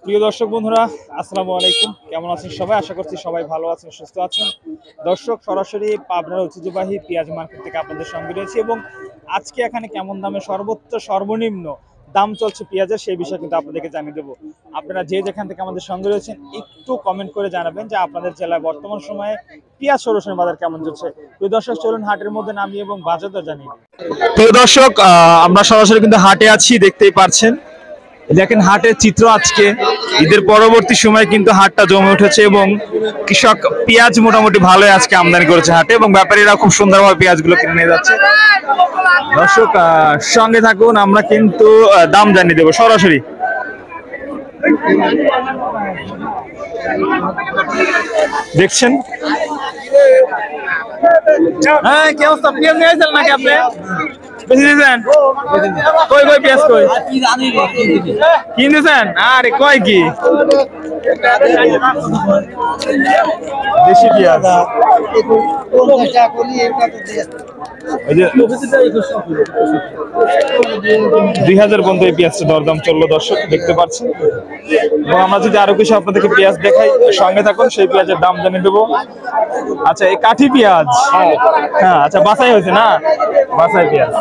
প্রিয় দর্শক বন্ধুরা, আসসালামু আলাইকুম। কেমন আছেন সবাই? আশা করছি সবাই ভালো আছেন, সুস্থ আছেন। দর্শক, সরাসরি পাবনার ঐতিহ্যবাহী পেঁয়াজ মার্কেট থেকে আপনাদের সঙ্গে রয়েছে এবং আজকে এখানে কেমন দামে সর্বোচ্চ সর্বনিম্ন দাম চলছে পেঁয়াজের, সেই বিষয়ে কিন্তু আপনাদেরকে জানিয়ে দেবো। আপনারা যে যেখান থেকে আমাদের সঙ্গে রয়েছেন একটু কমেন্ট করে জানাবেন যে আপনাদের জেলায় বর্তমান সময়ে পেঁয়াজ সরাসরি বাজার কেমন চলছে। প্রিয় দর্শক, চলুন হাটের মধ্যে নামি এবং বাজার দর জানিয়ে দিই। প্রিয় দর্শক, আমরা সরাসরি কিন্তু হাটে আছি, দেখতেই পাচ্ছেন। দেখেন হাটের চিত্র। আজকে ঈদের পরবর্তী সময় কিন্তু হাটটা জমে উঠেছে এবং কৃষক পেঁয়াজ মোটামুটি ভালোই আজকে আমদানি করেছে হাটে এবং ব্যাপারীরা খুব সুন্দরভাবে পেঁয়াজগুলো কিনে নিয়ে যাচ্ছে। দর্শক সঙ্গে থাকুন, আমরা কিন্তু দাম জানিয়ে দেবো সরাসরি। দেখছেন হ্যাঁ, কি অবস্থা? পেঁয়াজ নিয়ে আসেন নাকি আপনি? বেশি দিয়েছেন? কই কই পেঁয়াজ কই কিনেছেন? আরে কয় কি দেশি পেঁয়াজ? 2000 পর্যন্ত এই পেঁয়াজটা দরদাম চললো দর্শক, দেখতে পাচ্ছেন। এবং আমরা যদি আরো কিছু আপনাদেরকে পেঁয়াজ দেখাই, সঙ্গে থাকুন, সেই পেঁয়াজের দাম জানিয়ে দেবো। আচ্ছা, এই কাঠি পেঁয়াজ, হ্যাঁ আচ্ছা, বাছাই হয়েছে না? বাছাই পেঁয়াজ।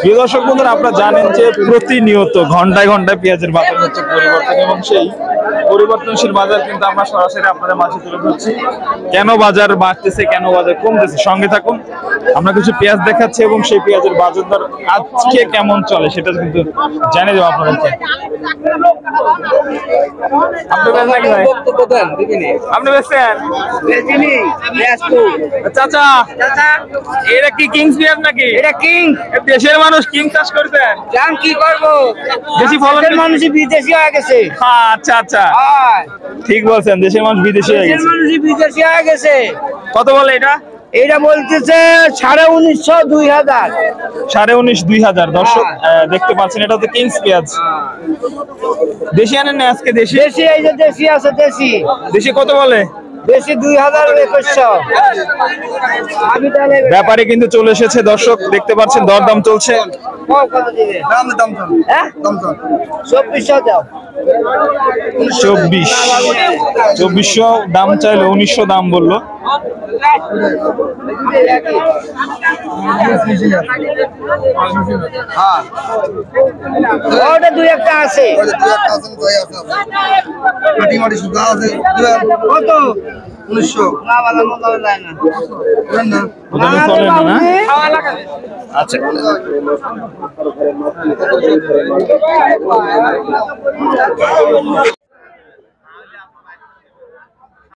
প্রিয় দর্শক বন্ধুরা, আপনারা জানেন যে প্রতিনিয়ত ঘন্টায় ঘন্টায় পেঁয়াজের বাজার হচ্ছে পরিবর্তন এবং সেই পরিবর্তনশীল বাজার কিন্তু আমরা সরাসরি আপনাদের মাঝে তুলে ধরছি। কেন বাজার বাড়তেছে, কেন বাজার কমতেছে, সঙ্গে থাকুন। আমরা কিছু পেঁয়াজ দেখাচ্ছি এবং সেই পেঁয়াজের বাজার দর আজকে কেমন চলে সেটা কিন্তু জানিয়ে দেবো আপনাদেরকে। আপনি বেচছেন? চাচা, এটা কি কিংস পেঁয়াজ নাকি? এটা কিং। দেশের মানুষ কিং চাষ করছেন? জান কি করবো, বেশি ফলনের মানুষই বিদেশি হয়ে গেছে। আচ্ছা আচ্ছা, ঠিক বলছেন, দেশের মানুষ বিদেশি হয়ে গেছে। মানুষই বিদেশি হয়ে গেছে। কত বলে এটা? এটা বলতেছে 1950, 2000। 19,500, 2000। দর্শক দেখতে পাচ্ছেন, এটা হচ্ছে কিংস পেঁয়াজ। দেশি আনেন না আজকে? দেশি, দেশি এই যে দেশি আছে, দেশি। দেশি কত বলে? দেশি 2000-2100। ব্যাপারে কিন্তু চলে এসেছে দর্শক, দেখতে পাচ্ছেন, দরদাম চলছে। কত দিবে? দাম হ্যাঁ, দাম 2400 দাও। 2400 দাম চাইলো, 1900 দাম বললো। ওটা দুই একটা আছে। কত? 1900। না বাবা, মজা যায় না। চলে না? আচ্ছা।